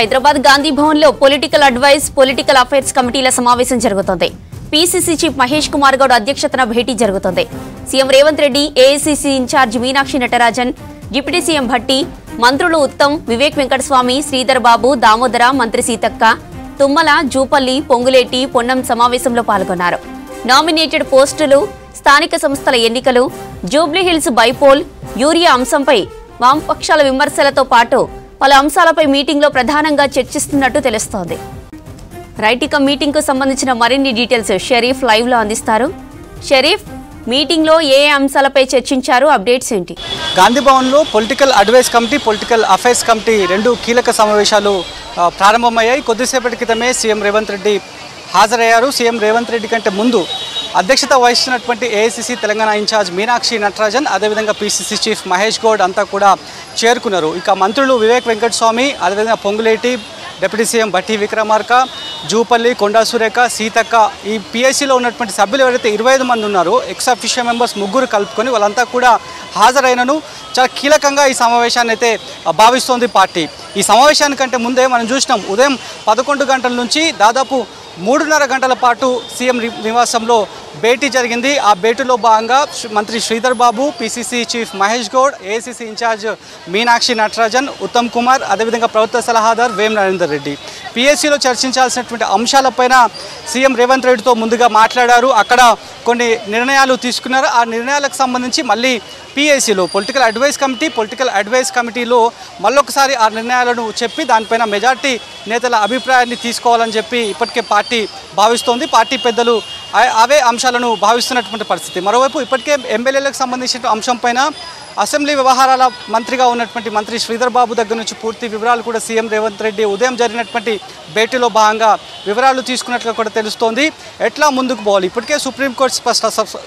హైదరాబాద్ గాంధీ భవన్ లో political advice political affairs కమిటీల సమావేశం జరుగుతోంది. పీసీసీ చీఫ్ మహేష్ కుమార్ గౌడ్ అధ్యక్షతన భేటీ జరుగుతోంది. CM Revanth Reddy, AICC incharge Meenakshi Natarajan, deputy CM Bhatti, మంత్రులు ఉత్తమ్, వివేక్ వెంకటస్వామి, శ్రీధర్ బాబు, దామోదర, మంత్రి సీతక్క, తుమ్మల, జూపల్లి, పొంగులేటి, పొన్నం సమావేశంలో పాల్గొన్నారు. నామినేటెడ్ పోస్టులు, స్థానిక సంస్థల ఎన్నికలు, జూబ్లీహిల్స్ బైపోల్, యూరియా అంశంపై వామపక్షాల విమర్శలతో పాటు పలు అంశాలపై మీటింగ్ లో ప్రధానంగా చర్చిస్తున్నట్టు తెలుస్తోంది. రైట్, ఇక మీటింగ్ కు సంబంధించిన మరిన్ని డీటెయిల్స్ షరీఫ్ లైవ్ లో అందిస్తారు. షరీఫ్, మీటింగ్ లో ఏ అంశాలపై చర్చించారు, అప్డేట్స్ ఏంటి? గాంధీ భవన్ లో political advice committee, political affairs committee రెండు కీలక సమావేశాలు ప్రారంభమయ్యాయి. కొద్దిసేపటి క్రితమే సీఎం రేవంత్ రెడ్డి హాజరయ్యారు. సీఎం రేవంత్ రెడ్డి కంటే ముందు అధ్యక్షత వహిస్తున్నటువంటి ఏఐసీసీ తెలంగాణ ఇన్ఛార్జ్ మీనాక్షి నటరాజన్, అదేవిధంగా పీసీసీ చీఫ్ మహేష్ గౌడ్ అంతా కూడా చేరుకున్నారు. ఇక మంత్రులు వివేక్ వెంకటస్వామి, అదేవిధంగా పొంగులేటి, డిప్యూటీ సీఎం భట్టి విక్రమార్క, జూపల్లి, కొండా సురేఖ, సీతక్క, ఈ పీఐసీలో ఉన్నటువంటి సభ్యులు ఎవరైతే 25 మంది ఉన్నారో ఎక్స్ అఫీషియల్ మెంబర్స్ ముగ్గురు కలుపుకొని వాళ్ళంతా కూడా హాజరైనను. చాలా కీలకంగా ఈ సమావేశాన్ని అయితే భావిస్తోంది పార్టీ. ఈ సమావేశానికంటే ముందే మనం చూసినాం, ఉదయం 11 గంటల నుంచి దాదాపు 3.5 గంటల పాటు సీఎం నివాసంలో భేటీ జరిగింది. ఆ భేటీలో భాగంగా మంత్రి Sridhar Babu, PCC chief Mahesh Goud, AICC incharge Meenakshi Natarajan, Uttam Kumar, అదేవిధంగా ప్రభుత్వ సలహాదారు వేం నరేందర్ రెడ్డి పీఎస్సీలో చర్చించాల్సినటువంటి అంశాలపైన సీఎం రేవంత్ రెడ్డితో ముందుగా మాట్లాడారు. అక్కడ కొన్ని నిర్ణయాలు తీసుకున్నారు. ఆ నిర్ణయాలకు సంబంధించి మళ్ళీ పీఏసీలో పొలిటికల్ అడ్వైస్ కమిటీలో మళ్ళొకసారి ఆ నిర్ణయాలను చెప్పి దానిపైన మెజార్టీ నేతల అభిప్రాయాన్ని తీసుకోవాలని చెప్పి ఇప్పటికే పార్టీ భావిస్తోంది. పార్టీ పెద్దలు అవే అంశాలను భావిస్తున్నటువంటి పరిస్థితి. మరోవైపు ఇప్పటికే ఎమ్మెల్యేలకు సంబంధించిన అంశంపైన అసెంబ్లీ వ్యవహారాల మంత్రిగా ఉన్నటువంటి మంత్రి శ్రీధర్ బాబు దగ్గర నుంచి పూర్తి వివరాలు కూడా సీఎం రేవంత్ రెడ్డి ఉదయం జరిగినటువంటి భేటీలో భాగంగా వివరాలు తీసుకున్నట్లు కూడా తెలుస్తోంది. ఎట్లా ముందుకు పోవాలి, ఇప్పటికే సుప్రీంకోర్టు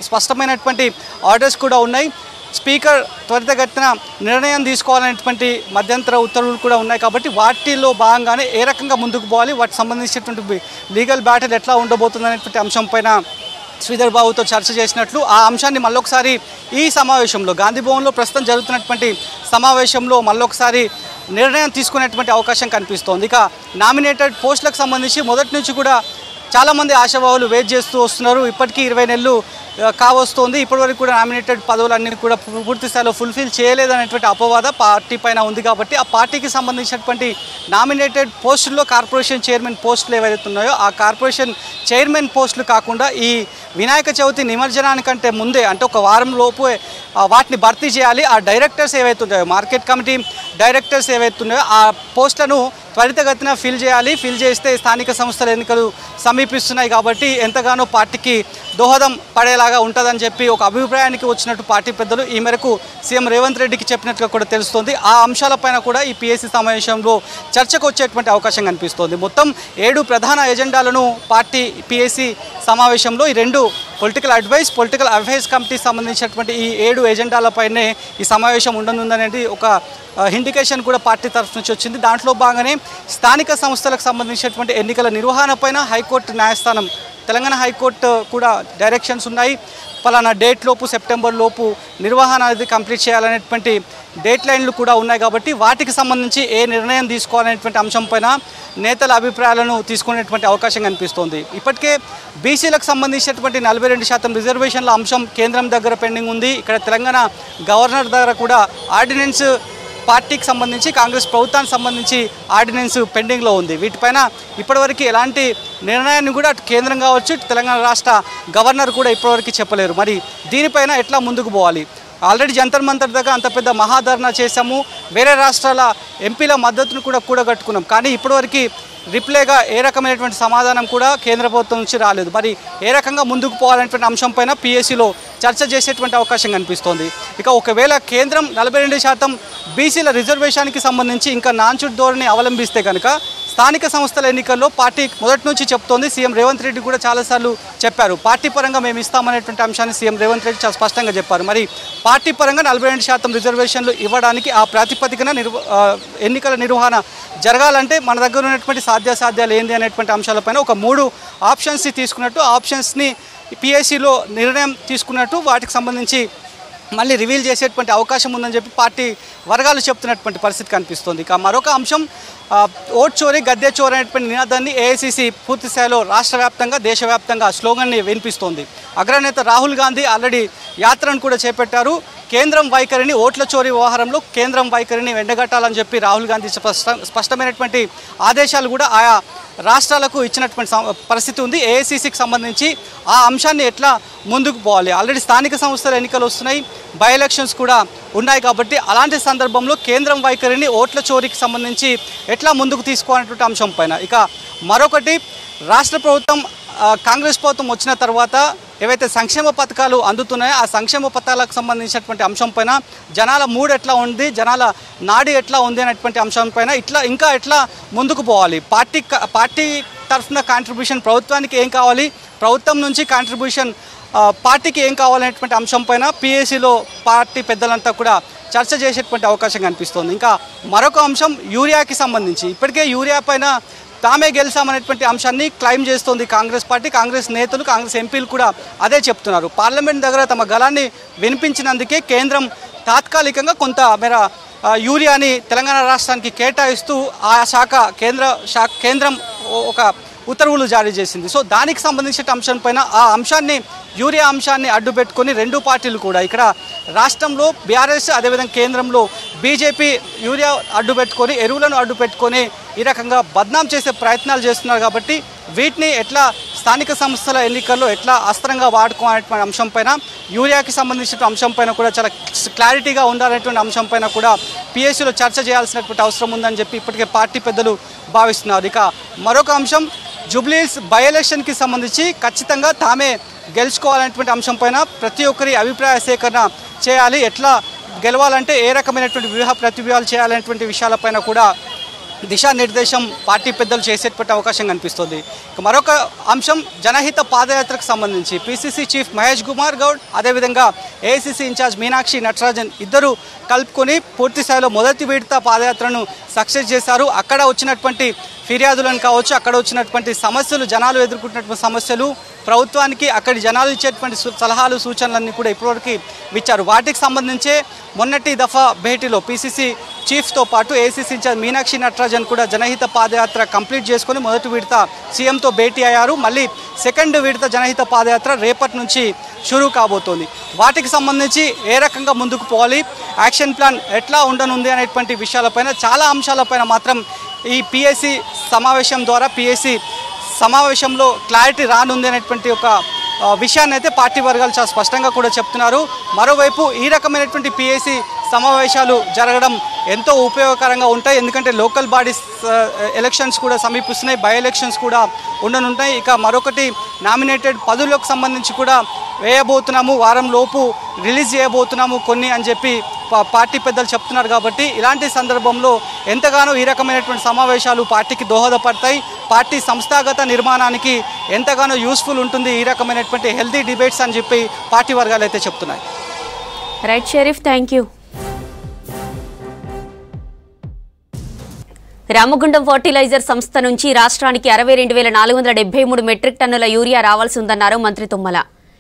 స్పష్టమైనటువంటి ఆర్డర్స్ కూడా ఉన్నాయి. స్పీకర్ త్వరితగతిన నిర్ణయం తీసుకోవాలనేటువంటి మధ్యంతర ఉత్తర్వులు కూడా ఉన్నాయి. కాబట్టి వాటిలో భాగంగానే ఏ రకంగా ముందుకు పోవాలి, వాటికి సంబంధించినటువంటి లీగల్ బ్యాటిల్ ఎట్లా ఉండబోతుంది అనేటువంటి అంశంపైన శ్రీధర్ బాబుతో చర్చ చేసినట్లు, ఆ అంశాన్ని మళ్ళొకసారి ఈ సమావేశంలో గాంధీ భవన్లో ప్రస్తుతం జరుగుతున్నటువంటి సమావేశంలో మళ్ళొకసారి నిర్ణయం తీసుకునేటువంటి అవకాశం కనిపిస్తోంది. ఇక నామినేటెడ్ పోస్టులకు సంబంధించి మొదటి నుంచి కూడా చాలామంది ఆశావాహులు వెయిట్ చేస్తూ వస్తున్నారు. ఇప్పటికీ 20 నెలలు కావస్తోంది. ఇప్పటివరకు కూడా నామినేటెడ్ పదవులన్నీ కూడా పూర్తి స్థాయిలో ఫుల్ఫిల్ చేయలేదనేటువంటి అపవాద పార్టీ పైన ఉంది. కాబట్టి ఆ పార్టీకి సంబంధించినటువంటి నామినేటెడ్ పోస్టుల్లో కార్పొరేషన్ చైర్మన్ పోస్టులు ఏవైతే ఉన్నాయో ఆ కార్పొరేషన్ చైర్మన్ పోస్టులు కాకుండా ఈ వినాయక చవితి నిమజ్జనానికంటే ముందే, అంటే ఒక వారం లోపు వాటిని భర్తీ చేయాలి. ఆ డైరెక్టర్స్ ఏవైతే ఉన్నాయో, మార్కెట్ కమిటీ డైరెక్టర్స్ ఏవైతే ఉన్నాయో ఆ పోస్టులను త్వరితగతిన ఫిల్ చేయాలి. ఫిల్ చేస్తే స్థానిక సంస్థల ఎన్నికలు సమీపిస్తున్నాయి కాబట్టి ఎంతగానో పార్టీకి దోహదం పడేలాగా ఉంటుందని చెప్పి ఒక అభిప్రాయానికి వచ్చినట్టు పార్టీ పెద్దలు ఈ మేరకు సీఎం రేవంత్ రెడ్డికి చెప్పినట్టుగా కూడా తెలుస్తోంది. ఆ అంశాలపైన కూడా ఈ పీఎస్సీ సమావేశంలో చర్చకు వచ్చేటువంటి అవకాశం కనిపిస్తోంది. మొత్తం 7 ప్రధాన ఎజెండాలను పార్టీ పీఎస్సీ సమావేశంలో ఈ 2 పొలిటికల్ అఫైర్స్ కమిటీకి సంబంధించినటువంటి ఈ 7 ఎజెండాలపైనే ఈ సమావేశం ఉండనుందనేది ఒక ఇండికేషన్ కూడా పార్టీ తరఫు నుంచి వచ్చింది. దాంట్లో భాగంగానే స్థానిక సంస్థలకు సంబంధించినటువంటి ఎన్నికల నిర్వహణపైన హైకోర్టు న్యాయస్థానం, తెలంగాణ హైకోర్టు కూడా డైరెక్షన్స్ ఉన్నాయి. పలానా డేట్ లోపు, సెప్టెంబర్ లోపు నిర్వహణ అనేది కంప్లీట్ చేయాలనేటువంటి డేట్ లైన్లు కూడా ఉన్నాయి. కాబట్టి వాటికి సంబంధించి ఏ నిర్ణయం తీసుకోవాలనేటువంటి అంశంపైన నేతల అభిప్రాయాలను తీసుకునేటువంటి అవకాశం కనిపిస్తోంది. ఇప్పటికే బీసీలకు సంబంధించినటువంటి 42% రిజర్వేషన్ల అంశం కేంద్రం దగ్గర పెండింగ్ ఉంది. ఇక్కడ తెలంగాణ గవర్నర్ దగ్గర కూడా ఆర్డినెన్స్ పార్టీకి సంబంధించి, కాంగ్రెస్ ప్రభుత్వానికి సంబంధించి ఆర్డినెన్స్ పెండింగ్లో ఉంది. వీటిపైన ఇప్పటివరకు ఎలాంటి నిర్ణయాన్ని కూడా కేంద్రం కావచ్చు, తెలంగాణ రాష్ట్ర గవర్నర్ కూడా ఇప్పటివరకు చెప్పలేరు. మరి దీనిపైన ఎట్లా ముందుకు పోవాలి? ఆల్రెడీ జంతర్ మంతర్ దగ్గర అంత పెద్ద మహాధర్నా చేశాము, వేరే రాష్ట్రాల ఎంపీల మద్దతును కూడా కూడగట్టుకున్నాం. కానీ ఇప్పటివరకు రిప్లైగా ఏ రకమైనటువంటి సమాధానం కూడా కేంద్ర ప్రభుత్వం నుంచి రాలేదు. మరి ఏ రకంగా ముందుకు పోవాలనేటువంటి అంశంపైన పీఎస్సీలో చర్చ చేసేటువంటి అవకాశం కనిపిస్తోంది. ఇక ఒకవేళ కేంద్రం 42% బీసీల రిజర్వేషన్కి సంబంధించి ఇంకా నాన్చుట్ ధోరణి అవలంబిస్తే కనుక స్థానిక సంస్థల ఎన్నికల్లో పార్టీ మొదటి నుంచి చెప్తోంది. సీఎం రేవంత్ రెడ్డి కూడా చాలాసార్లు చెప్పారు, పార్టీ పరంగా మేము ఇస్తామనేటువంటి అంశాన్ని సీఎం రేవంత్ రెడ్డి చాలా స్పష్టంగా చెప్పారు. మరి పార్టీ పరంగా 42% రిజర్వేషన్లు ఇవ్వడానికి ఆ ప్రాతిపదికన ఎన్నికల నిర్వహణ జరగాలంటే మన దగ్గర ఉన్నటువంటి సాధ్యాసాధ్యాలు ఏంది అనేటువంటి అంశాలపైన ఒక 3 ఆప్షన్స్ని తీసుకున్నట్టు, ఆప్షన్స్ని పీఎస్సీలో నిర్ణయం తీసుకున్నట్టు, వాటికి సంబంధించి మళ్ళీ రివీల్ చేసేటువంటి అవకాశం ఉందని చెప్పి పార్టీ వర్గాలు చెప్తున్నటువంటి పరిస్థితి కనిపిస్తుంది. ఇక మరొక అంశం ఓట్ చోరీ గద్దె చోరీ అనేటువంటి నినాదాన్ని ఏఐసిసి పూర్తి స్థాయిలో రాష్ట్ర వ్యాప్తంగా దేశవ్యాప్తంగా స్లోగన్ని వినిపిస్తోంది. అగ్రనేత రాహుల్ గాంధీ ఆల్రెడీ యాత్రను కూడా చేపట్టారు. కేంద్రం వైఖరిని ఓట్ల చోరీ వ్యవహారంలో కేంద్రం వైఖరిని ఎండగట్టాలని చెప్పి రాహుల్ గాంధీ స్పష్టమైనటువంటి ఆదేశాలు కూడా ఆయా రాష్ట్రాలకు ఇచ్చినటువంటి పరిస్థితి ఉంది. ఏఐసిసికి సంబంధించి ఆ అంశాన్ని ఎట్లా ముందుకు పోవాలి, ఆల్రెడీ స్థానిక సంస్థల ఎన్నికలు వస్తున్నాయి, బై ఎలక్షన్స్ కూడా ఉన్నాయి కాబట్టి అలాంటి సందర్భంలో కేంద్రం వైఖరిని ఓట్ల చోరీకి సంబంధించి ఎట్లా ముందుకు తీసుకోవాలనేటువంటి అంశం పైన. ఇక మరొకటి రాష్ట్ర ప్రభుత్వం కాంగ్రెస్ ప్రభుత్వం వచ్చిన తర్వాత ఏవైతే సంక్షేమ పథకాలు అందుతున్నాయో ఆ సంక్షేమ పథకాలకు సంబంధించినటువంటి అంశం పైన జనాల మూడ్ ఎట్లా ఉంది, జనాల నాడి ఎట్లా ఉంది అనేటువంటి అంశం పైన ఇంకా ఎట్లా ముందుకు పోవాలి, పార్టీ తరఫున కాంట్రిబ్యూషన్ ప్రభుత్వానికి ఏం కావాలి, ప్రభుత్వం నుంచి కాంట్రిబ్యూషన్ పార్టీకి ఏం కావాలనేటువంటి అంశం పైన పిఎస్సిలో పార్టీ పెద్దలంతా కూడా చర్చ చేసేటువంటి అవకాశం కనిపిస్తోంది. ఇంకా మరొక అంశం యూరియాకి సంబంధించి ఇప్పటికే యూరియా పైన తామే గెలిచామనేటువంటి అంశాన్ని క్లైమ్ చేస్తోంది కాంగ్రెస్ పార్టీ. కాంగ్రెస్ నేతలు, కాంగ్రెస్ ఎంపీలు కూడా అదే చెప్తున్నారు. పార్లమెంట్ దగ్గర తమ గళాన్ని వినిపించినందుకే కేంద్రం తాత్కాలికంగా కొంత మేర యూరియాని తెలంగాణ రాష్ట్రానికి కేటాయిస్తూ ఆ కేంద్రం ఒక ఉత్తర్వులు జారీ చేసింది. సో దానికి సంబంధించిన అంశం పైన ఆ అంశాన్ని యూరియా అంశాన్ని అడ్డుపెట్టుకొని రెండు పార్టీలు కూడా ఇక్కడ రాష్ట్రంలో బీఆర్ఎస్ అదేవిధంగా కేంద్రంలో బీజేపీ యూరియా అడ్డుపెట్టుకొని ఎరువులను అడ్డుపెట్టుకొని ఈ రకంగా బద్నాం చేసే ప్రయత్నాలు చేస్తున్నారు. కాబట్టి వీటిని ఎట్లా స్థానిక సంస్థల ఎన్నికల్లో ఎట్లా అస్త్రంగా వాడుకోవాలనేటువంటి అంశం పైన, యూరియాకి సంబంధించిన అంశం పైన కూడా చాలా క్లారిటీగా ఉండాలనేటువంటి అంశం పైన కూడా పిఎస్సిలో చర్చ చేయాల్సినటువంటి అవసరం ఉందని చెప్పి ఇప్పటికే పార్టీ పెద్దలు భావిస్తున్నారు. ఇక మరొక అంశం జూబ్లీహిల్స్ బై ఎలక్షన్కి సంబంధించి ఖచ్చితంగా తామే గెలుచుకోవాలనేటువంటి అంశం పైన ప్రతి ఒక్కరి అభిప్రాయ సేకరణ చేయాలి, ఎట్లా గెలవాలంటే ఏ రకమైనటువంటి వ్యూహ ప్రతివ్యూహాలు చేయాలనేటువంటి విషయాలపైన కూడా దిశానిర్దేశం పార్టీ పెద్దలు చేసేటువంటి అవకాశం కనిపిస్తుంది. మరొక అంశం జనహిత పాదయాత్రకు సంబంధించి పిసిసి చీఫ్ మహేష్ కుమార్ గౌడ్ అదేవిధంగా ఏఐసిసి ఇన్ఛార్జ్ మీనాక్షి నటరాజన్ ఇద్దరు కలుపుకొని పూర్తి స్థాయిలో మొదటి విడత పాదయాత్రను సక్సెస్ చేశారు. అక్కడ వచ్చినటువంటి ఫిర్యాదులను కావచ్చు, అక్కడ వచ్చినటువంటి సమస్యలు, జనాలు ఎదుర్కొంటున్నటువంటి సమస్యలు, ప్రభుత్వానికి అక్కడి జనాలు ఇచ్చేటువంటి సలహాలు సూచనలన్నీ కూడా ఇప్పటివరకు ఇచ్చారు. వాటికి సంబంధించే మొన్నటి దఫా భేటీలో పిసిసి చీఫ్తో పాటు ఏఐసిసి ఇన్ఛార్జ్ మీనాక్షి నటరాజన్ కూడా జనహిత పాదయాత్ర కంప్లీట్ చేసుకొని మొదటి విడత సీఎంతో భేటీ అయ్యారు. మళ్ళీ సెకండ్ విడత జనహిత పాదయాత్ర రేపటి నుంచి షురూ కాబోతోంది. వాటికి సంబంధించి ఏ రకంగా ముందుకు పోవాలి, యాక్షన్ ప్లాన్ ఎట్లా ఉండనుంది అనేటువంటి విషయాలపైన చాలా అంశాలపైన మాత్రం ఈ పిఎస్సి సమావేశం ద్వారా పిఎస్సి సమావేశంలో క్లారిటీ రానుంది అనేటువంటి ఒక విషయాన్ని అయితే పార్టీ వర్గాలు చాలా స్పష్టంగా కూడా చెప్తున్నారు. మరోవైపు ఈ రకమైనటువంటి పిఎస్సి సమావేశాలు జరగడం ఎంతో ఉపయోగకరంగా ఉంటాయి. ఎందుకంటే లోకల్ బాడీస్ ఎలక్షన్స్ కూడా సమీపిస్తున్నాయి, బై ఎలక్షన్స్ కూడా ఉండనుంటాయి. ఇక మరొకటి నామినేటెడ్ పదవులకు సంబంధించి కూడా వేయబోతున్నాము, వారం లోపు రిలీజ్ చేయబోతున్నాము కొన్ని అని చెప్పి పార్టీ పెద్దలు చెప్తున్నారు. కాబట్టి ఇలాంటి సందర్భంలో ఎంతగానో ఈ రకమైనటువంటి సమావేశాలు పార్టీకి దోహదపడతాయి, పార్టీ సంస్థాగత నిర్మాణానికి ఎంతగానో యూస్ఫుల్ ఉంటుంది ఈ రకమైనటువంటి హెల్తీ డిబేట్స్ అని చెప్పి పార్టీ వర్గాలు అయితే చెప్తున్నాయి. Right Sharif, thank you. Ramagundam fertiliser సంస్థ నుంచి రాష్ట్రానికి 62,473 మెట్రిక్ టన్నుల యూరియా రావాల్సి ఉందన్నారు మంత్రి తుమ్మల.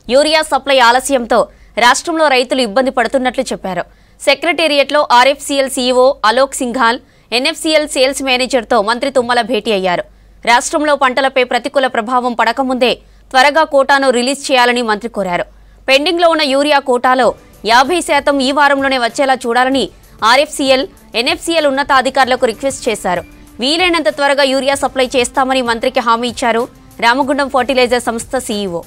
యూరియా సప్లై ఆలస్యంతో రాష్ట్రంలో రైతులు ఇబ్బంది పడుతున్నట్లు చెప్పారు. సెక్రటేరియట్లో RFCL CEO Alok Singhal, NFCL sales మేనేజర్తో మంత్రి తుమ్మల భేటీ అయ్యారు. రాష్ట్రంలో పంటలపై ప్రతికూల ప్రభావం పడకముందే త్వరగా కోటాను రిలీజ్ చేయాలని మంత్రి కోరారు. పెండింగ్లో ఉన్న యూరియా కోటాలో 50% ఈ వారంలోనే వచ్చేలా చూడాలని ఆర్ఎఫ్సీఎల్, ఎన్ఎఫ్సీఎల్ ఉన్నతాధికారులకు రిక్వెస్ట్ చేశారు. వీలైనంత త్వరగా యూరియా సప్లై చేస్తామని మంత్రికి హామీ ఇచ్చారు రామగుండం ఫర్టిలైజర్ సంస్థ సీఈఓ.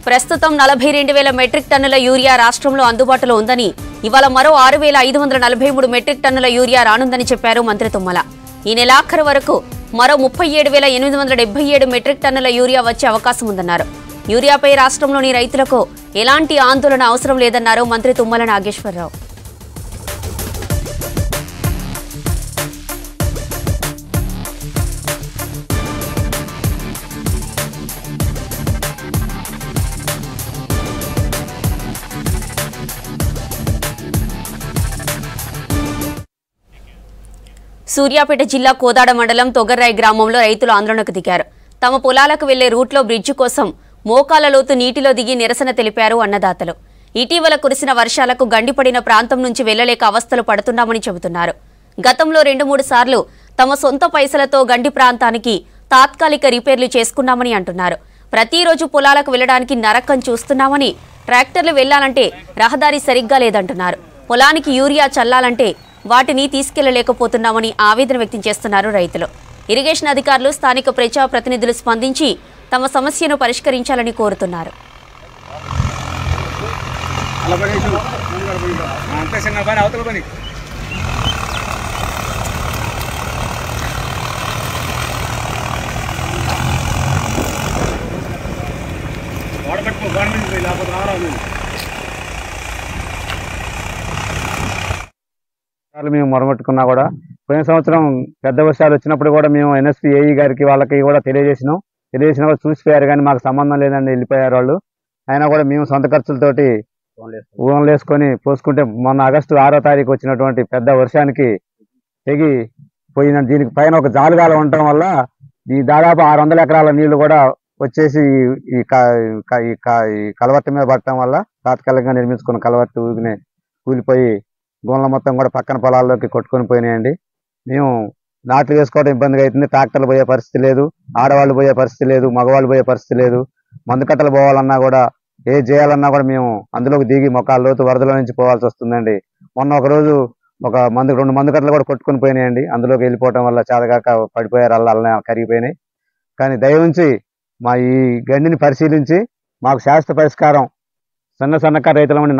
ప్రస్తుతం 42,000 మెట్రిక్ టన్నుల యూరియా రాష్ట్రంలో అందుబాటులో ఉందని, ఇవాళ మరో 6,543 మెట్రిక్ టన్నుల యూరియా రానుందని చెప్పారు మంత్రి తుమ్మల. ఈ నెలాఖరు వరకు మరో 37,877 మెట్రిక్ టన్నుల యూరియా వచ్చే అవకాశం ఉందన్నారు. యూరియాపై రాష్ట్రంలోని రైతులకు ఎలాంటి ఆందోళన అవసరం లేదన్నారు మంత్రి తుమ్మల నాగేశ్వరరావు. సూర్యాపేట జిల్లా కోదాడ మండలం తొగర్రాయి గ్రామంలో రైతులు ఆందోళనకు దిగారు. తమ పొలాలకు వెళ్లే రూట్లో బ్రిడ్జి కోసం మోకాల లోతు నీటిలో దిగి నిరసన తెలిపారు అన్నదాతలు. ఇటీవల కురిసిన వర్షాలకు గండిపడిన ప్రాంతం నుంచి వెళ్లలేక అవస్థలు పడుతున్నామని చెబుతున్నారు. గతంలో 2-3 సార్లు తమ సొంత పైసలతో గండి ప్రాంతానికి తాత్కాలిక రిపేర్లు చేసుకున్నామని అంటున్నారు. ప్రతిరోజు పొలాలకు వెళ్లడానికి నరకం చూస్తున్నామని, ట్రాక్టర్లు వెళ్లాలంటే రహదారి సరిగ్గా లేదంటున్నారు. పొలానికి యూరియా చల్లాలంటే వాటిని తీసుకెళ్లలేకపోతున్నామని ఆవేదన వ్యక్తం చేస్తున్నారు రైతులు. ఇరిగేషన్ అధికారులు, స్థానిక ప్రజాప్రతినిధులు స్పందించి తమ సమస్యను పరిష్కరించాలని కోరుతున్నారు. మేము మొరగొట్టుకున్నా కూడా పోయిన సంవత్సరం పెద్ద వర్షాలు వచ్చినప్పుడు కూడా మేము ఎన్ఎస్పీ ఏఈ గారికి వాళ్ళకి కూడా తెలియజేసినా కూడా చూసిపోయారు, కానీ మాకు సంబంధం లేదండి, వెళ్ళిపోయారు వాళ్ళు. అయినా కూడా మేము సొంత ఖర్చులతోటి ఊహలు వేసుకొని పోసుకుంటే మొన్న ఆగస్టు 6వ తారీఖు వచ్చినటువంటి పెద్ద వర్షానికి తెగి పోయిన దీనికి పైన ఒక జాలుగాల ఉండటం వల్ల ఈ దాదాపు 600 ఎకరాల నీళ్లు కూడా వచ్చేసి ఈ కలవర్టు మీద పడటం వల్ల తాత్కాలికంగా నిర్మించుకున్న కలవర్టు కూలిపోయి గోన్ల మొత్తం కూడా పక్కన పొలాల్లోకి కొట్టుకొని పోయినాయండి. మేము నాట్లు వేసుకోవడం ఇబ్బందిగా అవుతుంది. ట్రాక్టర్లు పోయే పరిస్థితి లేదు, ఆడవాళ్ళు పోయే పరిస్థితి లేదు, మగవాళ్ళు పోయే పరిస్థితి లేదు. మందు కట్టలు పోవాలన్నా కూడా, ఏ చేయాలన్నా కూడా మేము అందులోకి దిగి మొక్కల లోతు వరదలో నుంచి పోవాల్సి వస్తుందండి. మొన్న ఒక రోజు 2 మందు కట్టలు కూడా కొట్టుకొని పోయినాయండి. అందులోకి వెళ్ళిపోవడం వల్ల చాదగాక పడిపోయారు, అల్ల కరిగిపోయినాయి. కానీ దయవుంచి మా ఈ గండిని పరిశీలించి మాకు శాశ్వత పరిష్కారం, సన్నకారు రైతులం అండి,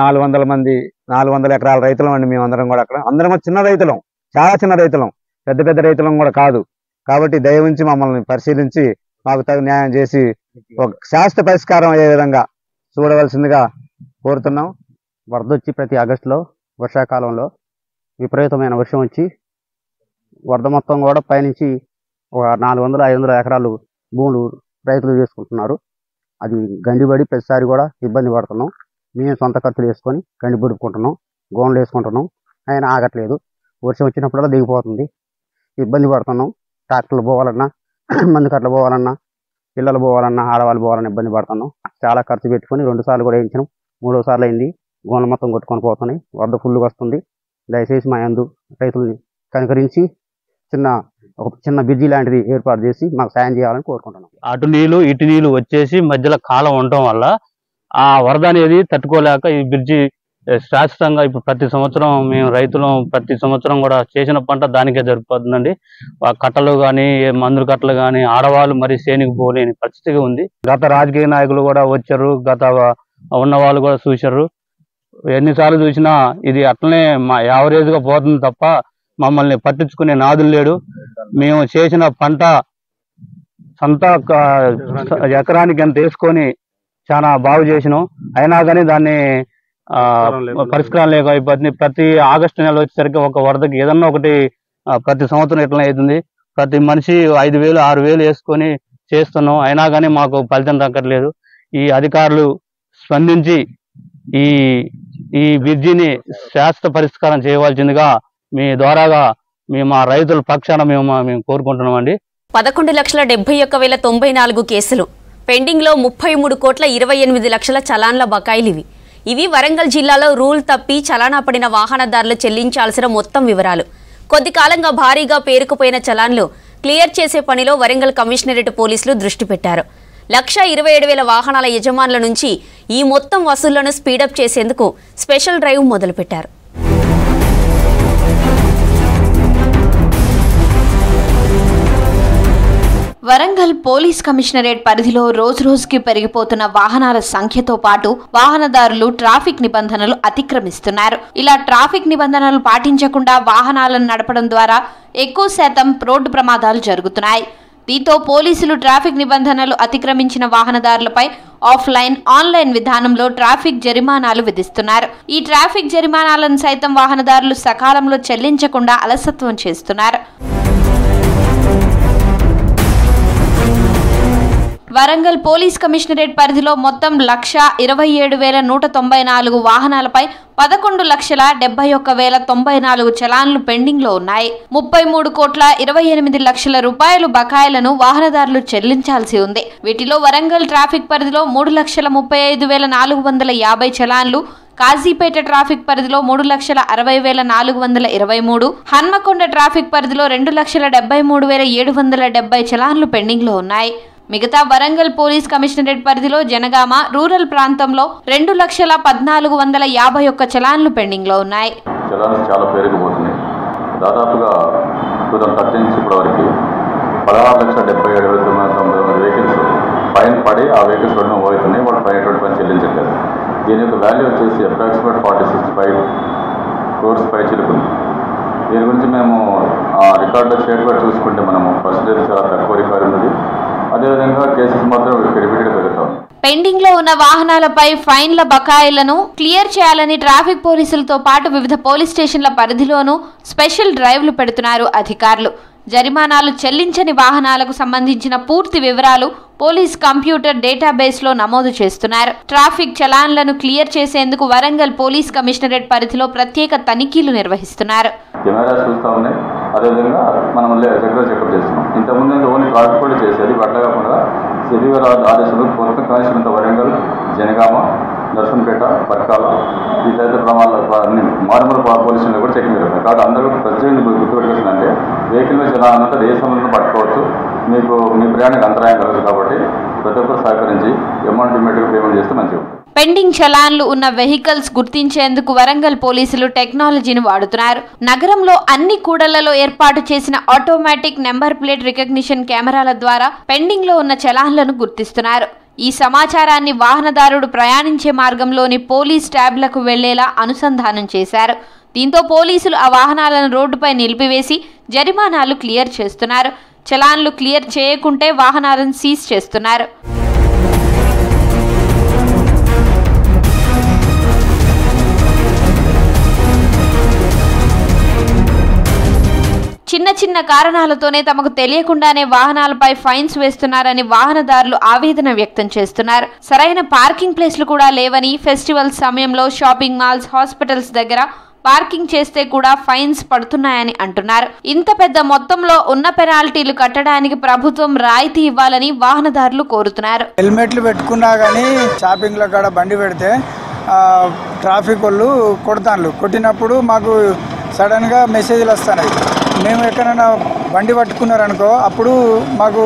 400 ఎకరాల రైతులం అండి. మేము అందరం కూడా అక్కడ అందరం చిన్న రైతులం, చాలా చిన్న రైతులం, పెద్ద రైతులం కూడా కాదు. కాబట్టి దయవుంచి మమ్మల్ని పరిశీలించి మాకు తగు న్యాయం చేసి ఒక శాశ్వత పరిష్కారం అయ్యే విధంగా చూడవలసిందిగా కోరుతున్నాం. వరద వచ్చి ప్రతి ఆగస్టులో వర్షాకాలంలో విపరీతమైన వర్షం వచ్చి వరద మొత్తం కూడా పైనుంచి ఒక 400-500 ఎకరాలు భూములు రైతులు చేసుకుంటున్నారు. అది గండిబడి ప్రతిసారి కూడా ఇబ్బంది పడుతున్నాం. మేము సొంత ఖర్చులు వేసుకొని గండి బుడుపుకుంటున్నాం, గోన్లు వేసుకుంటున్నాం, అయినా ఆగట్లేదు. వర్షం వచ్చినప్పుడల్లా దిగిపోతుంది, ఇబ్బంది పడుతున్నాం. ట్రాక్టర్లు పోవాలన్నా, మందు కట్టలు పోవాలన్నా, పిల్లలు పోవాలన్నా, ఆడవాళ్ళు పోవాలన్నా ఇబ్బంది పడుతున్నాం. చాలా ఖర్చు పెట్టుకొని 2 సార్లు కూడా వేయించినాం, 3వ సార్లు అయింది. గోన్లు మొత్తం కొట్టుకొని పోతున్నాయి, వరద ఫుల్గా వస్తుంది. దయచేసి మా యందు రైతుల్ని కనుకరించి ఒక చిన్న బ్రిడ్జి లాంటిది ఏర్పాటు చేసి మాకు సాయం చేయాలని కోరుకుంటున్నాం. అటు నీళ్లు ఇటు నీళ్లు వచ్చేసి మధ్యలో కాలం ఉండటం వల్ల ఆ వరద అనేది తట్టుకోలేక ఈ బ్రిడ్జి శాశ్వతంగా ఇప్పుడు ప్రతి సంవత్సరం మేము రైతులు ప్రతి సంవత్సరం కూడా చేసిన పంట దానికే జరిగిపోతుందండి. కట్టలు కానీ, మందుల కట్టలు కానీ ఆడవాళ్ళు మరి సేనికి పోలేని పరిస్థితిగా ఉంది. గత రాజకీయ నాయకులు కూడా వచ్చారు, గత ఉన్న వాళ్ళు కూడా చూశారు. ఎన్నిసార్లు చూసినా ఇది అట్లనే యావరేజ్గా పోతుంది తప్ప మమ్మల్ని పట్టించుకునే నాదులు లేడు. మేము చేసిన పంట సొంత ఎకరానికి ఎంత వేసుకొని చాలా బాగు చేసినాం, అయినా కానీ దాన్ని పరిష్కారం లేక అయిపోతుంది. ప్రతి ఆగస్టు నెల వచ్చేసరికి ఒక వరదకి ఏదన్నా ఒకటి ప్రతి సంవత్సరం ఎట్లా అవుతుంది. ప్రతి మనిషి 5,000-6,000 వేసుకొని చేస్తున్నాం, అయినా కానీ మాకు ఫలితం దక్కట్లేదు. ఈ అధికారులు స్పందించి ఈ బ్రిడ్జిని శాశ్వత పరిష్కారం చేయవలసిందిగా మీ ద్వారాగా మేము ఆ రైతుల పక్షాన మేము కోరుకుంటున్నామండి. 11,71,094 కేసులు పెండింగ్ లో 33,28,00,000 చలాన్ల బకాయిలు. ఇవి వరంగల్ జిల్లాలో రూల్ తప్పి చలానా పడిన వాహనదారులు చెల్లించాల్సిన మొత్తం వివరాలు. కొద్ది కాలంగా భారీగా పేరుకుపోయిన చలాన్లు క్లియర్ చేసే పనిలో వరంగల్ కమిషనరేట్ పోలీసులు దృష్టి పెట్టారు. 1,27,000 వాహనాల యజమానుల నుంచి ఈ మొత్తం వసూళ్లను స్పీడప్ చేసేందుకు స్పెషల్ డ్రైవ్ మొదలుపెట్టారు. వరంగల్ పోలీస్ కమిషనరేట్ పరిధిలో రోజురోజుకి పెరిగిపోతున్న వాహనాల సంఖ్యతో పాటు వాహనదారులు ట్రాఫిక్ నిబంధనలు అతిక్రమిస్తున్నారు. ఇలా ట్రాఫిక్ నిబంధనలు పాటించకుండా వాహనాలను నడపడం ద్వారా ఎక్కువ శాతం రోడ్డు ప్రమాదాలు జరుగుతున్నాయి. దీంతో పోలీసులు ట్రాఫిక్ నిబంధనలు అతిక్రమించిన వాహనదారులపై ఆఫ్లైన్, ఆన్లైన్ విధానంలో ట్రాఫిక్ జరిమానాలు విధిస్తున్నారు. ఈ ట్రాఫిక్ జరిమానాలను సైతం వాహనదారులు సకాలంలో చెల్లించకుండా అలసత్వం చేస్తున్నారు. వరంగల్ పోలీస్ కమిషనరేట్ పరిధిలో మొత్తం 1,27,194 వాహనాలపై 11,71,094 చలాన్లు పెండింగ్ లో ఉన్నాయి. 33,28,00,000 రూపాయలు బకాయిలను వాహనదారులు చెల్లించాల్సి ఉంది. వీటిలో వరంగల్ ట్రాఫిక్ పరిధిలో 3,35,450 చలాన్లు, కాజీపేట ట్రాఫిక్ పరిధిలో 3,60,423, హన్మకొండ ట్రాఫిక్ పరిధిలో 2,73,770 చలాన్లు పెండింగ్ లో ఉన్నాయి. మిగతా వరంగల్ పోలీస్ కమిషనరేట్ పరిధిలో జనగామ రూరల్ ప్రాంతంలో 2,14,50 చలాన్లు పెండింగ్ లో ఉన్నాయి. చలాన్స్ చాలా పెరిగిపోతున్నాయి. దాదాపుగా 2013 నుంచి ఇప్పటివరకు 16,77,990 వెహికల్స్ ఫైన్ పడి ఆ వెహికల్స్ రెండు పోతున్నాయి. వాళ్ళు ఫైన్ చెల్లించట్లేదు. దీని యొక్క వాల్యూ వచ్చేసి అప్రాక్సిమేట్ 46 crores పై చిలుకుంది. దీని గురించి మేము రికార్డులో స్టేట్మెంట్ చూసుకుంటే మనము పర్సెంటేజ్ చాలా తక్కువ రికార్డు ఉన్నది. అదేవిధంగా కేసెస్ మాత్రం రిపీటెడ్గా పెరుగుతాం. పెండింగ్ లో ఉన్న వాహనాలపై ఫైన్ల బకాయిలను క్లియర్ చేయాలని ట్రాఫిక్ పోలీసులతో పాటు వివిధ పోలీస్ స్టేషన్ల పరిధిలోనూ స్పెషల్ డ్రైవ్లు పెడుతున్నారు అధికారులు. జరిమానాలు చెల్లించని వాహనాలకు సంబంధించిన పూర్తి వివరాలు పోలీస్ కంప్యూటర్ డేటాబేస్ లో నమోదు చేస్తున్నారు. ట్రాఫిక్ చలాన్లను క్లియర్ చేసేందుకు వరంగల్ పోలీస్ కమిషనరేట్ పరిధిలో ప్రత్యేక తనిఖీలు నిర్వహిస్తున్నారు. కెమెరాస్ చూస్తూ ఉన్నాయి. అదేవిధంగా మనం రెగ్యులర్ చెకప్ చేస్తున్నాం. ఇంతకుముందు ఓన్లీ ట్రాఫిక్ కూడా చేసేది. అట్లా కాకుండా సివిఆర్ ఆదేశాలు కొత్త కానిస్టేబుల్ వరంగల్, జనగామ, నర్సంపేట, పట్కాల ఈ తదితర ప్రమాదాలు మారుమూల పోలీసులు కూడా చెకింగ్ జరుగుతుంది. కాబట్టి అందరూ ప్రత్యేకంగా గుర్తుపెట్టుకొచ్చిందంటే వెహికల్ మీద చలాన్ అంతా ఏ సమయంలో పట్టుకోవచ్చు. మీకు మీ ప్రయాణానికి అంతరాయం కలగదు. కాబట్టి ప్రతి ఒక్కరు సహకరించి అమౌంట్ ఇమ్మీడియట్గా పేమెంట్ చేస్తే మంచిగా ఉంటుంది. పెండింగ్ చలాన్లు ఉన్న వెహికల్స్ గుర్తించేందుకు వరంగల్ పోలీసులు టెక్నాలజీని వాడుతున్నారు. నగరంలో అన్ని కూడళ్లలో ఏర్పాటు చేసిన ఆటోమేటిక్ నెంబర్ ప్లేట్ రికగ్నిషన్ కెమెరాల ద్వారా పెండింగ్ లో ఉన్న చలాన్లను గుర్తిస్తున్నారు. ఈ సమాచారాన్ని వాహనదారుడు ప్రయాణించే మార్గంలోని పోలీస్ ట్యాబ్లకు వెళ్లేలా అనుసంధానం చేశారు. దీంతో పోలీసులు ఆ వాహనాలను రోడ్డుపై నిలిపివేసి జరిమానాలు క్లియర్ చేస్తున్నారు. చలాన్లు క్లియర్ చేయకుంటే వాహనాలను సీజ్ చేస్తున్నారు. చిన్న చిన్న కారణాలతోనే తమకు తెలియకుండానే వాహనాలపై ఫైన్స్ వేస్తున్నారని వాహనదారులు ఆవేదన వ్యక్తం చేస్తున్నారు. సరైన పార్కింగ్ ప్లేస్లు కూడా లేవని, ఫెస్టివల్ సమయంలో షాపింగ్ మాల్స్, హాస్పిటల్స్ దగ్గర పార్కింగ్ చేస్తే కూడా ఫైన్స్ పడుతున్నాయని అంటున్నారు. ఇంత పెద్ద మొత్తంలో ఉన్న పెనాల్టీలు కట్టడానికి ప్రభుత్వం రాయితీ ఇవ్వాలని వాహనదారులు కోరుతున్నారు. హెల్మెట్లు పెట్టుకున్నా కానీ షాపింగ్ల కాడ బండి పెడితే ట్రాఫిక్ వాళ్ళు కొట్టినప్పుడు మాకు సడన్గా మెసేజ్లు వస్తున్నాయి. మేము ఎక్కడైనా బండి పట్టుకున్నారనుకో అప్పుడు మాకు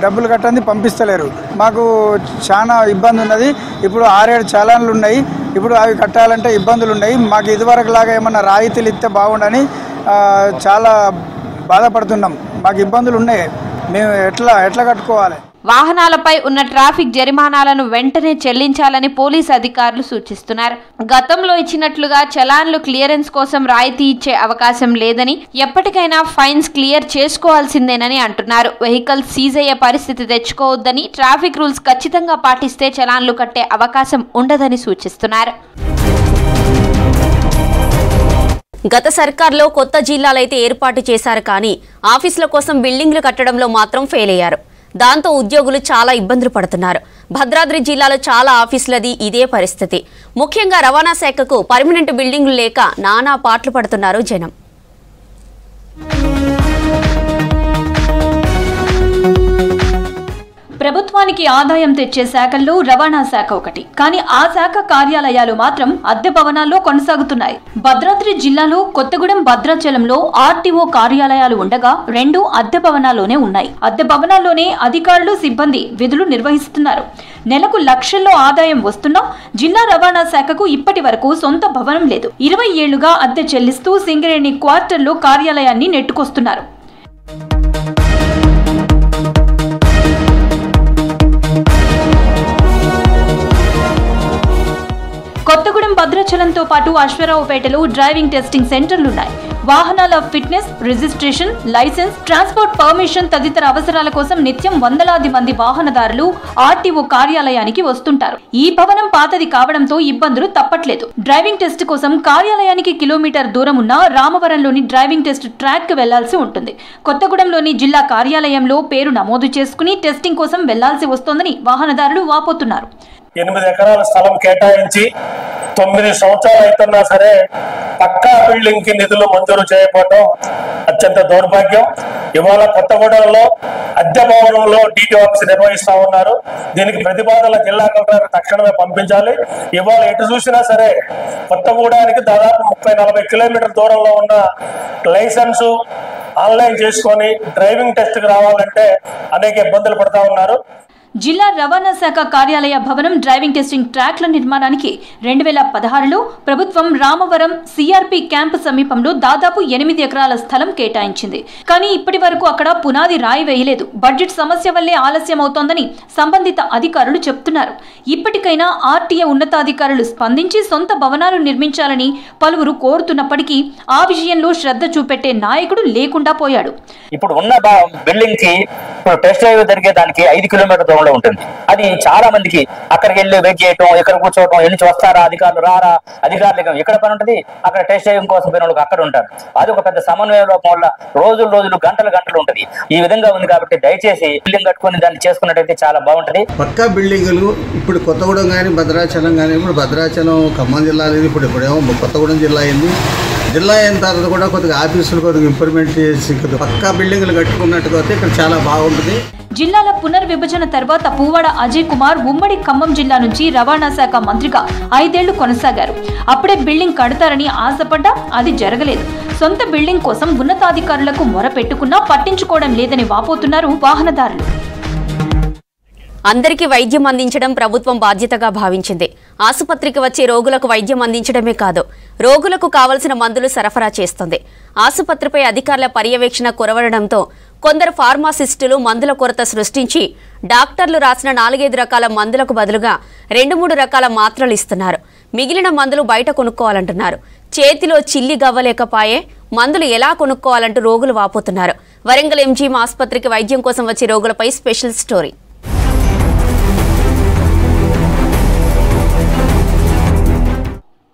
డబ్బులు కట్టండి పంపిస్తలేరు. మాకు చాలా ఇబ్బంది ఉన్నది. ఇప్పుడు 6-7 చలాన్లు ఉన్నాయి. ఇప్పుడు అవి కట్టాలంటే ఇబ్బందులు ఉన్నాయి. మాకు ఇదివరకు లాగా ఏమన్నా రాయితీలు ఇస్తే బాగుండని చాలా బాధపడుతున్నాం. మాకు ఇబ్బందులు ఉన్నాయి. మేము ఎట్లా కట్టుకోవాలి? వాహనాలపై ఉన్న ట్రాఫిక్ జరిమానాలను వెంటనే చెల్లించాలని పోలీస్ అధికారులు సూచిస్తున్నారు. గతంలో ఇచ్చినట్లుగా చలాన్లు క్లియరెన్స్ కోసం రాయితీ ఇచ్చే అవకాశం లేదని, ఎప్పటికైనా ఫైన్స్ క్లియర్ చేసుకోవాల్సిందేనని అంటున్నారు. వెహికల్ సీజ్ అయ్యే పరిస్థితి తెచ్చుకోవద్దని, ట్రాఫిక్ రూల్స్ ఖచ్చితంగా పాటిస్తే చలాన్లు కట్టే అవకాశం ఉండదని సూచిస్తున్నారు. గత సర్కార్లో కొత్త జిల్లాలైతే ఏర్పాటు చేశారు, కానీ ఆఫీసుల కోసం బిల్డింగ్లు కట్టడంలో మాత్రం ఫెయిల్ అయ్యారు. దాంతో ఉద్యోగులు చాలా ఇబ్బందులు పడుతున్నారు. భద్రాద్రి జిల్లాలో చాలా ఆఫీసులది ఇదే పరిస్థితి. ముఖ్యంగా రవాణా శాఖకు పర్మనెంట్ బిల్డింగ్లు లేక నానా పాట్లు పడుతున్నారు జనం. ప్రభుత్వానికి ఆదాయం తెచ్చే శాఖల్లో రవాణా శాఖ ఒకటి. కానీ ఆ శాఖ కార్యాలయాలు మాత్రం అద్దె భవనాల్లో కొనసాగుతున్నాయి. భద్రాద్రి జిల్లాలో కొత్తగూడెం, భద్రాచలంలో ఆర్టీఓ కార్యాలయాలు ఉండగా 2 అద్దె భవనాల్లోనే ఉన్నాయి. అద్దె భవనాల్లోనే అధికారులు, సిబ్బంది విధులు నిర్వహిస్తున్నారు. నెలకు లక్షల్లో ఆదాయం వస్తున్నా జిల్లా రవాణా శాఖకు ఇప్పటి వరకు సొంత భవనం లేదు. 20 ఏళ్లుగా అద్దె చెల్లిస్తూ సింగరేణి క్వార్టర్లో కార్యాలయాన్ని నెట్టుకొస్తున్నారు. కొత్తగూడెం, భద్రాచలంతో పాటు అశ్వరావుపేటలో డ్రైవింగ్ టెస్టింగ్ సెంటర్లున్నాయి. వాహనాల fitness, registration, license, transport permission తదితర అవసరాల కోసం నిత్యం వందలాది మంది వాహనదారులు ఆర్టీఓ కార్యాలయానికి వస్తుంటారు. ఈ భవనం పాతది కావడంతో ఇబ్బందులు తప్పట్లేదు. డ్రైవింగ్ టెస్ట్ కోసం కార్యాలయానికి కిలోమీటర్ దూరం ఉన్న రామవరంలోని డ్రైవింగ్ టెస్ట్ ట్రాక్ కు వెళ్లాల్సి ఉంటుంది. కొత్తగూడెంలోని జిల్లా కార్యాలయంలో పేరు నమోదు చేసుకుని టెస్టింగ్ కోసం వెళ్లాల్సి వస్తోందని వాహనదారులు వాపోతున్నారు. 8 ఎకరాల స్థలం కేటాయించి 9 సంవత్సరాలు అవుతున్నా సరే పక్కా బిల్డింగ్ కి నిధులు మంజూరు చేయకపోవడం అత్యంత దౌర్భాగ్యం. ఇవాళ కొత్తగూడెంలో అద్దె భవనంలో DT ఆఫీస్ నిర్వహిస్తా ఉన్నారు. దీనికి ప్రతిపాదనలు జిల్లా కలెక్టర్ తక్షణమే పంపించాలి. ఇవాళ ఎటు చూసినా సరే కొత్తగూడెనికి దాదాపు 30-40 కిలోమీటర్ల దూరంలో ఉన్న లైసెన్సు ఆన్లైన్ చేసుకొని డ్రైవింగ్ టెస్ట్ కి రావాలంటే అనేక ఇబ్బందులు పడతా ఉన్నారు. జిల్లా రవాణా శాఖ కార్యాలయ భవనం డ్రైవింగ్ టెస్టింగ్ ట్రాక్ల నిర్మాణానికి 2016లో ప్రభుత్వం రామవరం CRP క్యాంపు సమీపంలో దాదాపు 8 ఎకరాల స్థలం కేటాయించింది. కానీ ఇప్పటి వరకు అక్కడ పునాది రాయి వేయలేదు. బడ్జెట్ సమస్య వల్లే ఆలస్యం అవుతోందని సంబంధిత అధికారులు చెబుతున్నారు. ఇప్పటికైనా RTA ఉన్నతాధికారులు స్పందించి సొంత భవనాలు నిర్మించాలని పలువురు కోరుతున్నప్పటికీ ఆ విషయంలో శ్రద్ధ చూపెట్టే నాయకుడు లేకుండా పోయాడు. ఇప్పుడు ఉన్న బిల్డింగ్ కి టెస్ట్ డ్రైవ్ జరిగేదానికి 5 కిలోమీటర్ల దూరంలో ఉంటుంది. అది చాలా మందికి అక్కడికి వెళ్ళి వెయిట్ చేయటం, ఇక్కడ కూర్చోవటం, ఎన్ని వస్తారా అధికారులు రారా, అధికారులు ఎక్కడ పని ఉంటుంది అక్కడ టెస్ట్ డ్రైవింగ్ కోసం పోయిన వాళ్ళకి అక్కడ ఉంటారు. అది ఒక పెద్ద సమన్వయ లోపం వల్ల రోజులు గంటలు ఉంటుంది. ఈ విధంగా ఉంది కాబట్టి దయచేసి బిల్డింగ్ కట్టుకుని దాన్ని చేసుకున్నట్టయితే చాలా బాగుంటది. పక్కా బిల్డింగులు ఇప్పుడు కొత్తగూడెం కానీ భద్రాచలం కానీ, ఇప్పుడు భద్రాచలం ఖమ్మం జిల్లా లేదు, ఇప్పుడేమో కొత్తగూడెం జిల్లా అయింది. జిల్లా అయిన తర్వాత కూడా కొద్దిగా ఆఫీసులు కొద్దిగా ఇంప్రూవ్మెంట్ చేసి పక్కా బిల్డింగ్లు కట్టుకున్నట్టుగా అయితే ఇక్కడ చాలా బాగుంటుంది. జిల్లాల పునర్విభజన తర్వాత పువ్వాడ అజయ్ కుమార్ ఉమ్మడి ఖమ్మం జిల్లా నుంచి రవాణా శాఖ మంత్రిగా 5 ఏళ్లు కొనసాగారు. అప్పుడే బిల్డింగ్ కడతారని ఆశపడ్డా అది జరగలేదు. సొంత బిల్డింగ్ కోసం ఉన్నతాధికారులకు మొర పెట్టుకున్నా పట్టించుకోవడం లేదని వాపోతున్నారు వాహనదారులు. అందరికీ వైద్యం అందించడం ప్రభుత్వం బాధ్యతగా భావించింది. ఆసుపత్రికి వచ్చే రోగులకు వైద్యం అందించడమే కాదు, రోగులకు కావలసిన మందులు సరఫరా చేస్తుంది. ఆసుపత్రిపై అధికారుల పర్యవేక్షణ కొరవడంతో కొందరు ఫార్మాసిస్టులు మందుల కొరత సృష్టించి డాక్టర్లు రాసిన 4-5 రకాల మందులకు బదులుగా 2-3 రకాల మాత్రలు ఇస్తున్నారు. మిగిలిన మందులు బయట కొనుక్కోవాలంటున్నారు. చేతిలో చిల్లి గవ్వలేకపాయే మందులు ఎలా కొనుక్కోవాలంటూ రోగులు వాపోతున్నారు. వరంగల్ MGM ఆసుపత్రికి వైద్యం కోసం వచ్చే రోగులపై స్పెషల్ స్టోరీ.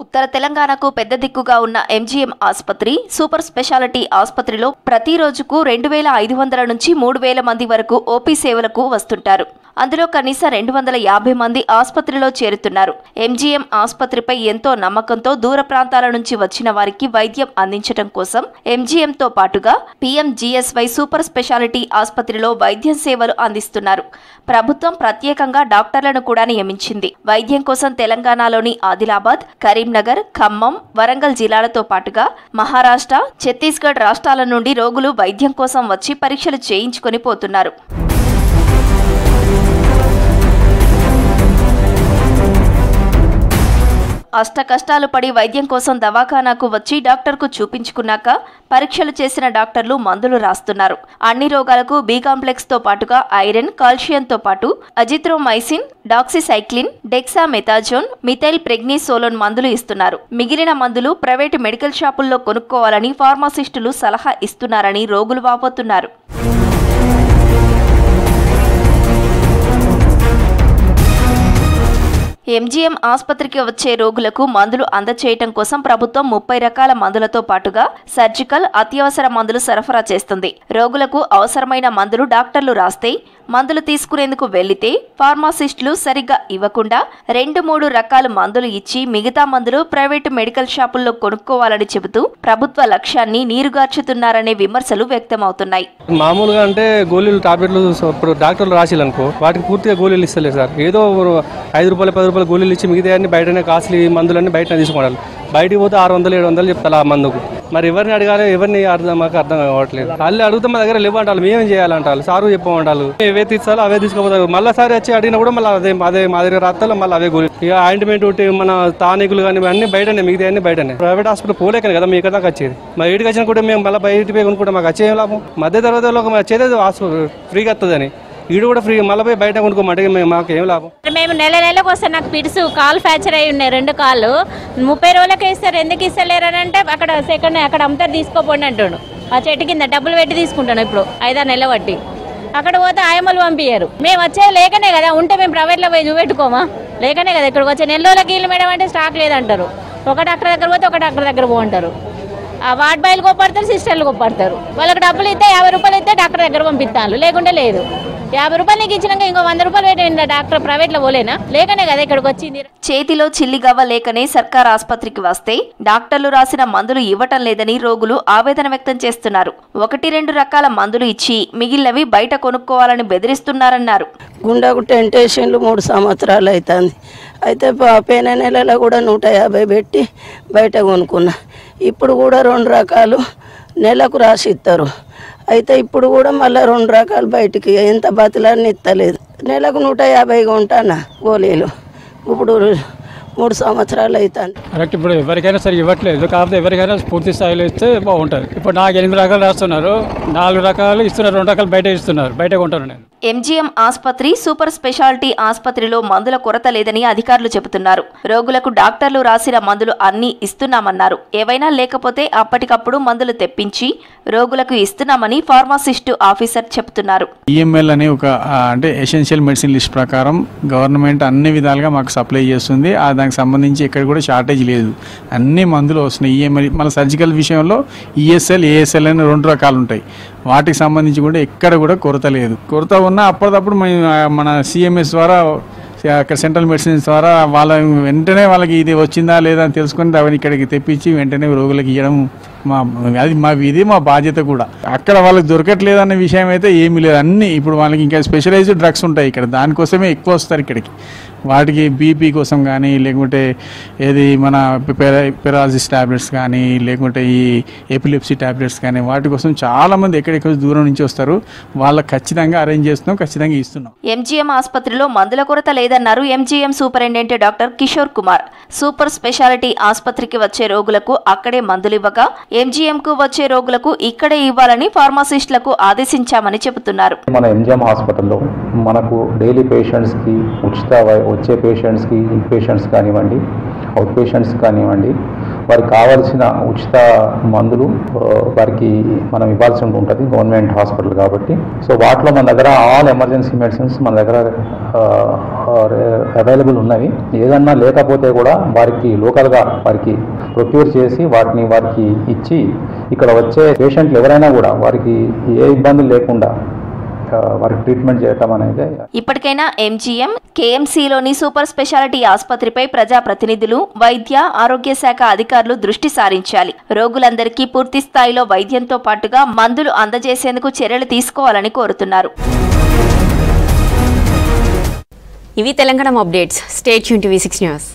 ఉత్తర తెలంగాణకు పెద్ద దిక్కుగా ఉన్న MGM ఆసుపత్రి సూపర్ స్పెషాలిటీ ఆసుపత్రిలో ప్రతి రోజుకు 2500 నుంచి 3000 మంది వరకు OP సేవలకు వస్తుంటారు. అందులో కనీసం 250 మంది ఆసుపత్రిలో చేరుతున్నారు. MGM ఆసుపత్రిపై ఎంతో నమ్మకంతో దూర ప్రాంతాల నుంచి వచ్చిన వారికి వైద్యం అందించడం కోసం MGMతో పాటుగా PMGSY సూపర్ స్పెషాలిటీ ఆసుపత్రిలో వైద్యం సేవలు అందిస్తున్నారు. ప్రభుత్వం ప్రత్యేకంగా డాక్టర్లను కూడా నియమించింది. వైద్యం కోసం తెలంగాణలోని ఆదిలాబాద్, కరీంనగర్, ఖమ్మం, వరంగల్ జిల్లాలతో పాటుగా మహారాష్ట్ర, ఛత్తీస్గఢ్ రాష్ట్రాల నుండి రోగులు వైద్యం కోసం వచ్చి పరీక్షలు చేయించుకొని పోతున్నారు. అష్ట కష్టాలు పడి వైద్యం కోసం దవాఖానాకు వచ్చి డాక్టర్కు చూపించుకున్నాక పరీక్షలు చేసిన డాక్టర్లు మందులు రాస్తున్నారు. అన్ని రోగాలకు B కాంప్లెక్స్ తో పాటుగా ఐరన్, కాల్షియంతో పాటు అజిత్రోమైసిన్, డాక్సిసైక్లిన్, డెక్సామెథాజోన్, మిథైల్ ప్రెగ్నిసోలోన్ మందులు ఇస్తున్నారు. మిగిలిన మందులు ప్రైవేటు మెడికల్ షాపుల్లో కొనుక్కోవాలని ఫార్మాసిస్టులు సలహా ఇస్తున్నారని రోగులు వాపోతున్నారు. MGM ఆసుపత్రికి వచ్చే రోగులకు మందులు అందచేయటం కోసం ప్రభుత్వం 30 రకాల మందులతో పాటుగా సర్జికల్, అత్యవసర మందులు సరఫరా చేస్తుంది. రోగులకు అవసరమైన మందులు డాక్టర్లు రాస్తే మందులు తీసుకునేందుకు వెళ్లితే ఫార్మాసిస్టులు సరిగ్గా ఇవ్వకుండా 2-3 రకాల మందులు ఇచ్చి మిగతా మందులు ప్రైవేటు మెడికల్ షాపుల్లో కొనుక్కోవాలని చెబుతూ ప్రభుత్వ లక్ష్యాన్ని నీరుగార్చుతున్నారనే విమర్శలు వ్యక్తమవుతున్నాయి. మామూలుగా అంటే గోళీలు, టాబ్లెట్లు డాక్టర్లు రాసిలనుకో వాటికి పూర్తిగా గోళీలు ఇస్తలేదు సార్. ఏదో 5 రూపాయలు 10 రూపాయలు గోళీలు ఇచ్చి మిగతా అన్ని బయటనే కాస్ట్లీ మందులన్నీ బయటనే తీసుకోవాలి. బయటికి పోతే 600-700 చెప్తారు ఆ మందుకు. మరి ఎవరిని అడగాలి, ఎవరిని మాకు అర్థం కావట్లేదు. వాళ్ళు అడిగితే మా దగ్గర లేవంటారు, మేమేం చేయాలంటారు, సారు చెప్పమంటారు. ఏవే తీసుకోవాలో అవే తీసుకోపోతారు. మళ్ళీ సారి వచ్చి అడిగినా కూడా మళ్ళీ అదే మా దగ్గర రాత్తాలో మళ్ళీ అవే గోళీ. ఇక ఆయింట్మెంట్ మన తానికులు కానీ అన్ని బయటనే, మిగతా అన్ని బయటనే. ప్రైవేట్ హాస్పిటల్ పోలేకనే కదా మీ ఇక్కడ దాకా వచ్చేది. మరి వీటికి వచ్చినా కూడా మేము మళ్ళీ బయట పోయి కొనుక్కుంటే మాకు వచ్చే లాభం. మధ్య తరగతిలో వచ్చేది హాస్పిటల్ ఫ్రీగా వస్తుందని ఈడు కూడా ఫ్రీ మళ్ళీ పోయి బయట కొనుక్కోమంటే మాకు ఏం లాభం. మేము నెలకు వస్తే నాకు పిడుసు కాలు ఫ్రాక్చర్ అయి ఉన్నాయి, 2 కాళ్ళు 30 రోజులకే ఇస్తారు. ఎందుకు ఇస్తలేరు అని అంటే అక్కడ సెకండ్ అక్కడ అమ్ముతారు, తీసుకోపోండి అంటాడు. ఆ చెట్టు కింద డబ్బులు పెట్టి తీసుకుంటాను. ఇప్పుడు 5-6 నెలలు బట్టి అక్కడ పోతే ఆయమ్మలు పంపించారు. మేము వచ్చేది లేకనే కదా, ఉంటే మేము ప్రైవేట్లో పోయి చూపెట్టుకోమా, లేకనే కదా ఇక్కడికి వచ్చే. నెల రోజులకి ఇల్లు మేడం అంటే స్టాక్ లేదంటారు. ఒక డాక్టర్ దగ్గర పోతే ఒక డాక్టర్ దగ్గర పోంటారు. ఆ వార్డ్ బాయ్లు కొప్పడతారు, సిస్టర్లు కొప్పడతారు. వాళ్ళకి డబ్బులు ఇస్తే 50 రూపాయలు ఇస్తే డాక్టర్ దగ్గర పంపిస్తాను, లేకుంటే లేదు. 50 రూపాయలు నీకు ఇచ్చినాక ఇంకో 100 రూపాయలు పెట్టండి, డాక్టర్ ప్రైవేట్లో పోలేనా? లేకనే కదా ఇక్కడికి వచ్చింది. చేతిలో చిల్లిగవ్వ లేకనే సర్కార్ ఆసుపత్రికి వస్తే డాక్టర్లు రాసిన మందులు ఇవ్వటం లేదని రోగులు ఆవేదన వ్యక్తం చేస్తున్నారు. 1-2 రకాల మందులు ఇచ్చి మిగిలినవి బయట కొనుక్కోవాలని బెదిరిస్తున్నారన్నారు. గుండెకు టెంటేషన్లు 3 సంవత్సరాలు అవుతుంది. అయితే పోయిన నెలలో కూడా 150 పెట్టి బయట కొనుక్కున్నా. ఇప్పుడు కూడా 2 రకాలు నెలకు రాసి ఇస్తారు. అయితే ఇప్పుడు కూడా మళ్ళీ 2 రకాలు బయటికి ఎంత బతులన్నీ ఇస్తలేదు. నెలకు 150 కొంటానా గోళీలు. ఇప్పుడు 3 సంవత్సరాలు అవుతాను. కరెక్ట్. ఇప్పుడు ఎవరికైనా సరే ఇవ్వట్లేదు, కాకపోతే ఎవరికైనా పూర్తి స్థాయిలో ఇస్తే బాగుంటుంది. ఇప్పుడు నాకు 8 రకాలు రాస్తున్నారు, 4 రకాలు ఇస్తున్నారు, 2 రకాలు బయట ఇస్తున్నారు, బయట కొంటాను నేను. ఎంజీఎం ఆసుపత్రి సూపర్ స్పెషాలిటీ ఆసుపత్రిలో మందుల కొరత లేదని అధికారులు చెబుతున్నారు. రోగులకు డాక్టర్లు రాసిన మందులు అన్ని ఇస్తున్నామన్నారు. ఏవైనా లేకపోతే అప్పటికప్పుడు మందులు తెప్పించి రోగులకు ఇస్తున్నామని ఫార్మాసిస్టు ఆఫీసర్ చెబుతున్నారు. ఈఎంఎల్ అనే ఒక అంటే ఎసెన్షియల్ మెడిసిన్ లిస్ట్ ప్రకారం గవర్నమెంట్ అన్ని విధాలుగా మాకు సప్లై చేస్తుంది. దానికి సంబంధించి ఇక్కడ కూడా షార్టేజ్ లేదు, అన్ని మందులు వస్తున్నాయి. ఈఎంఎల్ మన సర్జికల్ విషయంలో ఈఎస్ఎల్, ఏఎస్ఎల్ అని 2 రకాలు ఉంటాయి. వాటికి సంబంధించి కూడా ఎక్కడ కూడా కొరత లేదు. కొరత ఉన్నా అప్పటికప్పుడు మన సిఎంఎస్ ద్వారా, సెంట్రల్ మెడిసిన్స్ ద్వారా వాళ్ళ వెంటనే వాళ్ళకి ఇది వచ్చిందా లేదా అని తెలుసుకొని అవన్నీ ఇక్కడికి తెప్పించి వెంటనే రోగులకు ఇవ్వడం మా బాధ్యత కూడా. అక్కడ వాళ్ళకి దొరకట్లేదు అనే విషయం అయితే ఏమీ లేదు. అన్ని ఇప్పుడు వాళ్ళకి ఇంకా స్పెషలైజ్డ్ డ్రగ్స్ ఉంటాయి ఇక్కడ, దానికోసమే ఎక్కువ వస్తారు ఇక్కడికి. వాటికి బీపీ కోసం కానీ, లేకుంటే ఏది మన పెరాలసిస్ ట్యాబ్లెట్స్ కానీ, లేకుంటే ఈ ఎపిలెప్సీ ట్యాబ్లెట్స్ కానీ, వాటి కోసం చాలామంది ఎక్కడెక్కడ దూరం నుంచి వస్తారు. వాళ్ళకి ఖచ్చితంగా అరేంజ్ చేస్తున్నాం, ఖచ్చితంగా ఇస్తున్నాం. ఎంజీఎం ఆసుపత్రిలో మందుల కొరత లేదన్నారు MGM superintendent doctor Kishore Kumar. Super speciality ఆసుపత్రికి వచ్చే రోగులకు అక్కడే మందులు ఇవ్వగా ఎంజీఎం కు వచ్చే రోగులకు ఇక్కడే ఇవ్వాలని ఫార్మాసిస్టులకు ఆదేశించామని చెబుతున్నారు. మన ఎంజీఎం హాస్పిటల్లో మనకు డైలీ పేషెంట్స్కి ఉచిత వచ్చే పేషెంట్స్కి, ఇన్ పేషెంట్స్ కానివ్వండి, అవుట్ పేషెంట్స్ కానివ్వండి, వారికి కావాల్సిన ఉచిత మందులు వారికి మనం ఇవ్వాల్సి ఉంటుంది గవర్నమెంట్ హాస్పిటల్ కాబట్టి. సో వాటిలో మన దగ్గర ఆల్ ఎమర్జెన్సీ మెడిసిన్స్ మన దగ్గర అవైలబుల్ ఉన్నవి. ఏదన్నా లేకపోతే కూడా వారికి లోకల్గా వారికి ప్రొక్యూర్ చేసి వారికి ఇచ్చి ఇక్కడ వచ్చే పేషెంట్లు ఎవరైనా కూడా వారికి ఏ ఇబ్బందులు లేకుండా వారికి ట్రీట్మెంట్ చేయటం అనేది. ఇప్పటికైనా ఎంజీఎం, కేఎంసీలోని సూపర్ స్పెషాలిటీ ఆసుపత్రిపై ప్రజాప్రతినిధులు, వైద్య ఆరోగ్య శాఖ అధికారులు దృష్టి సారించాలి. రోగులందరికీ పూర్తి స్థాయిలో వైద్యంతో పాటుగా మందులు అందజేసేందుకు చర్యలు తీసుకోవాలని కోరుతున్నారు. ఇవి Telangana updates. Stay tune TV 6 news.